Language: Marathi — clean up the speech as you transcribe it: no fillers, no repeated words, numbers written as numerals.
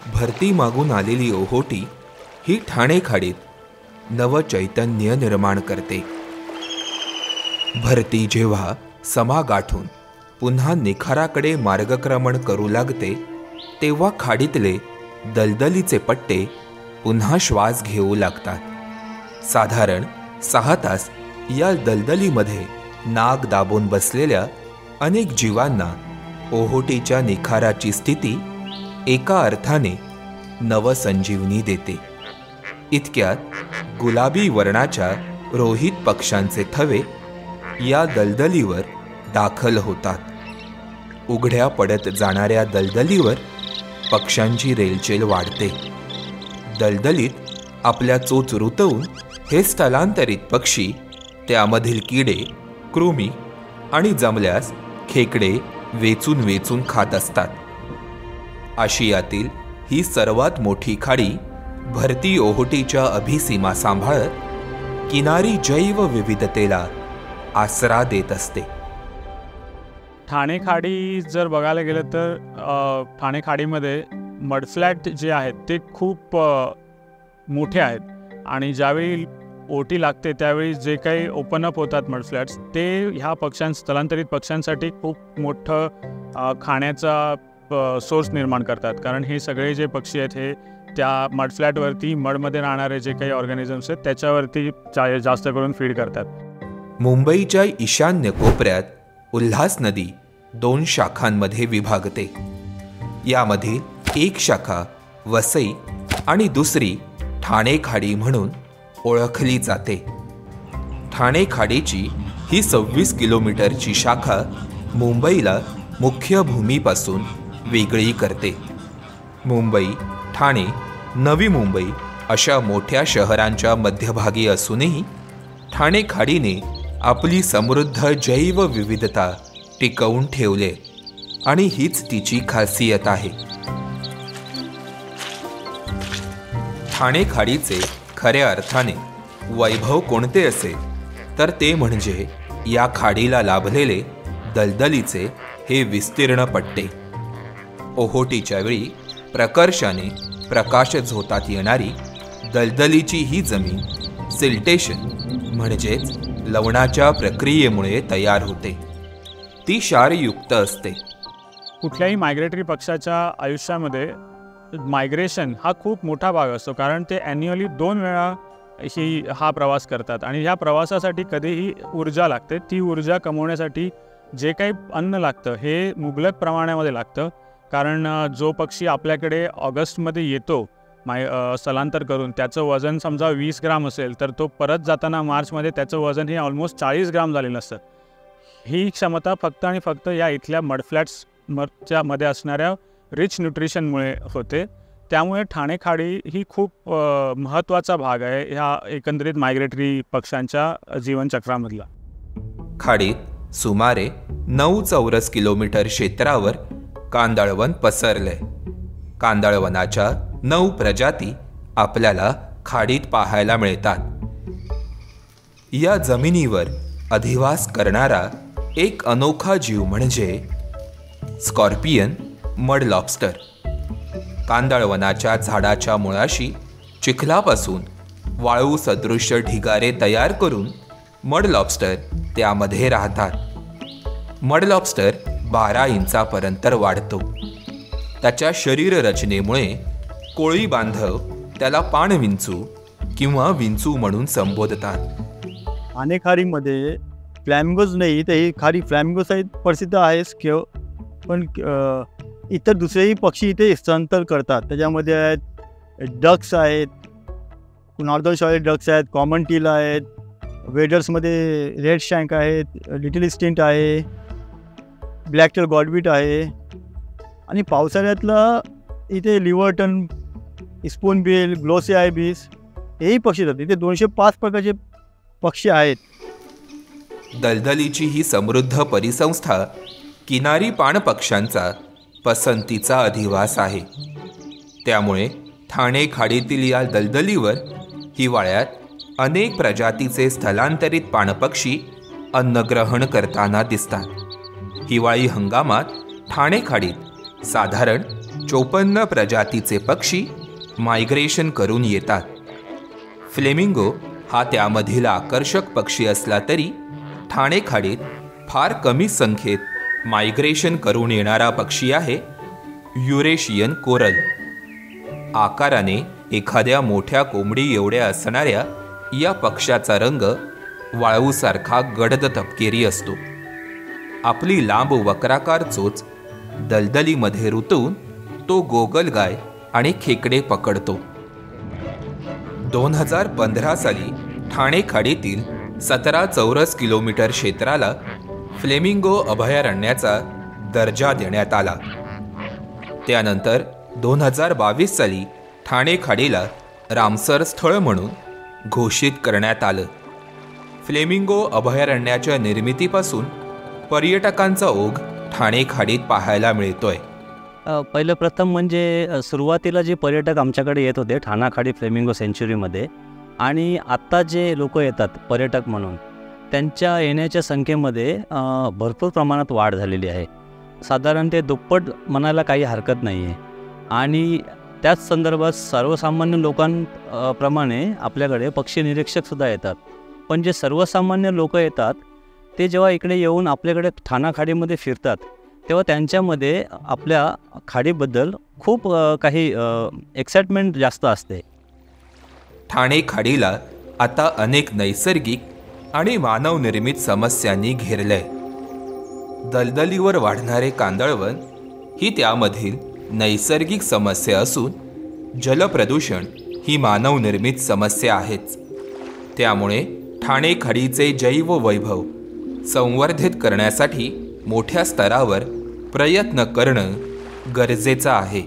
भरती मागून आलेली ओहोटी ही ठाणे खाडीत नवचैतन्य निर्माण करते. भरती जेव्हा समा गाठून पुन्हा निखाराकडे मार्गक्रमण करू लागते तेव्हा खाडीतले दलदलीचे पट्टे पुन्हा श्वास घेऊ लागतात. साधारण 6 तास या दलदलीमध्ये नाक दाबून बसलेल्या अनेक जीवांना ओहोटीच्या निखाराची स्थिती एका अर्थाने नवसंजीवनी देते. इतक्यात गुलाबी वर्णाच्या रोहित पक्ष्यांचे थवे या दलदलीवर दाखल होतात. उघड्या पडत जाणाऱ्या दलदलीवर पक्ष्यांची रेलचेल वाढते. दलदलीत आपल्या चोच रुतवून हे स्थलांतरित पक्षी त्यामधील किडे, कृमी आणि जमल्यास खेकडे वेचून वेचून खात असतात. आशियातील ही सर्वात मोठी खाडी भरती ओहोटीच्या अभिसीमा सांभाळत किनारी जैवविविधतेला आसरा देत असते. ठाणे खाडी जर बघायला गेलं तर ठाणे खाडीमध्ये मडफ्लॅट जे आहेत ते खूप मोठे आहेत आणि ज्यावेळी ओटी लागते त्यावेळी जे काही ओपन अप होतात मडफ्लॅट्स ते ह्या स्थलांतरित पक्ष्यांसाठी खूप मोठं खाण्याचा सोर्स निर्माण करतात. कारण हे सगळे जे पक्षी आहेत हे त्या मडफ्लॅटवरती मडमध्ये राहणारे जे काही ऑर्गॅनिझम्स आहेत त्याच्यावरती जास्त करून फीड करतात. मुंबईच्या ईशान्य कोपऱ्यात उल्हास नदी 2 शाखांमध्ये विभागते. यामधील एक शाखा वसई आणि दुसरी ठाणे खाडी म्हणून ओळखली जाते. ठाणे खाडीची ही 26 किलोमीटरची शाखा मुंबईला मुख्य भूमीपासून वेगळी करते. मुंबई, ठाणे, नवी मुंबई अशा मोठ्या शहरांच्या मध्यभागी असूनही ठाणे खाडीने आपली समृद्ध जैवविविधता टिकवून ठेवले आणि हीच तिची खासियत आहे. ठाणे खाडीचे खऱ्या अर्थाने वैभव कोणते असेल तर ते म्हणजे या खाडीला लाभलेले दलदलीचे हे विस्तीर्ण पट्टे. ओहोटीच्या वेळी प्रकर्षाने प्रकाश झोतात येणारी दलदलीची ही जमीन सिल्टेशन म्हणजेच लवणाच्या प्रक्रियेमुळे तयार होते. ती क्षारयुक्त असते. कुठल्याही मायग्रेटरी पक्षाच्या आयुष्यामध्ये मायग्रेशन हा खूप मोठा भाग असतो कारण ते ॲन्युअली 2 वेळा हा प्रवास करतात आणि ह्या प्रवासासाठी कधीही ऊर्जा लागते. ती ऊर्जा कमवण्यासाठी जे काही अन्न लागतं हे मुबलक प्रमाणामध्ये लागतं. कारण जो पक्षी आपल्याकडे ऑगस्टमध्ये येतो स्थलांतर करून त्याचं वजन समजा 20 ग्राम असेल तर तो परत जाताना मार्चमध्ये त्याचं वजन हे ऑलमोस्ट 40 ग्राम झालेलं असतं. ही क्षमता फक्त आणि फक्त या इथल्या मडफ्लॅट्सच्या मध्ये असणाऱ्या रिच न्यूट्रिशनमुळे होते. त्यामुळे ठाणे खाडी ही खूप महत्त्वाचा भाग आहे ह्या एकंदरीत मायग्रेटरी पक्ष्यांच्या जीवनचक्रामधला. खाडीत सुमारे 9 चौरस किलोमीटर क्षेत्रावर कांदळवन पसरलंय. कांदळवनाच्या 9 प्रजाती आपल्याला खाडीत पाहायला मिळतात. या जमिनीवर अधिवास करणारा एक अनोखा जीव म्हणजे स्कॉर्पियन मड लॉबस्टर. कांदळवनाच्या झाडाच्या मुळाशी चिखलापासून वाळू सदृश्य ढिगारे तयार करून मड लॉबस्टर त्यामध्ये राहतात. मड लॉबस्टर 12 इंचापर्यंत वाढतो. त्याच्या शरीर रचनेमुळे कोळी बांधव त्याला पाणविंचू किंवा विंचू म्हणून संबोधतात. ठाणे खाडीमध्ये फ्लॅमिंगोज नाही तर ही खाडी फ्लॅमिंगोसाठी प्रसिद्ध आहेच पण इतर दुसरेही पक्षी इथे स्थलांतर करतात. त्याच्यामध्ये आहेत डक्स आहेत, नॉर्दर्न शॉर्ट डक्स आहेत, कॉमन टील आहेत, वेडर्समध्ये रेड शँक आहेत, लिटिल स्टिंट आहे, ब्लॅक टेल गॉडबीट आहे आणि पावसाळ्यातला इथे लिव्हर्टन, स्पूनबिल, ग्लोसी आयबिस हेही पक्षी येतात. इथे 205 प्रकारचे पक्षी आहेत. दलदलीची ही समृद्ध परिसंस्था किनारी पाणपक्ष्यांचा पसंतीचा अधिवास आहे. त्यामुळे ठाणे खाडीतील या दलदलीवर हिवाळ्यात अनेक प्रजातीचे स्थलांतरित पाणपक्षी अन्नग्रहण करताना दिसतात. हिवाळी हंगामात ठाणे खाडीत साधारण 54 प्रजातीचे पक्षी मायग्रेशन करून येतात. फ्लेमिंगो हा त्यामधील आकर्षक पक्षी असला तरी ठाणे खाडीत फार कमी संख्येत मायग्रेशन करून येणारा पक्षी आहे युरेशियन कोरल. आकाराने एखाद्या मोठ्या कोंबडी एवढ्या असणाऱ्या या पक्ष्याचा रंग वाळूसारखा गडद तपकेरी असतो. आपली लांब वक्राकार चोच दलदलीमध्ये रुतवून तो गोगलगाय आणि खेकडे पकडतो. 2015 साली ठाणे खाडीतील 17 चौरस किलोमीटर क्षेत्राला फ्लेमिंगो अभयारण्याचा दर्जा देण्यात आला. त्यानंतर 2022 साली ठाणे खाडीला रामसर स्थळ म्हणून घोषित करण्यात आलं. फ्लेमिंगो अभयारण्याच्या निर्मितीपासून पर्यटकांचा ओघ ठाणे खाडीत पाहायला मिळतोय. पहिलं प्रथम म्हणजे सुरुवातीला जे पर्यटक आमच्याकडे येत होते ठाणा खाडी फ्लेमिंगो सेंच्युरीमध्ये, आणि आत्ता जे लोक येतात पर्यटक म्हणून, त्यांच्या येण्याच्या संख्येमध्ये भरपूर प्रमाणात वाढ झालेली आहे. साधारण ते दुप्पट म्हणायला काही हरकत नाही आहे. आणि त्याच संदर्भात सर्वसामान्य लोकांप्रमाणे आपल्याकडे पक्षी निरीक्षकसुद्धा येतात. पण जे सर्वसामान्य लोक येतात ते जेव्हा इकडे येऊन आपल्याकडे ठाणा खाडीमध्ये फिरतात तेव्हा त्यांच्यामध्ये आपल्या खाडीबद्दल खूप काही एक्साइटमेंट जास्त असते. ठाणे खाडीला आता अनेक नैसर्गिक आणि मानवनिर्मित समस्यांनी घेरलंय. दलदलीवर वाढणारे कांदळवन ही त्यामधील नैसर्गिक समस्या असून जलप्रदूषण ही मानवनिर्मित समस्या आहेच. त्यामुळे ठाणे खाडीचे जैववैभव संवर्धित करण्यासाठी मोठ्या स्तरावर प्रयत्न करणं गरजेचं आहे.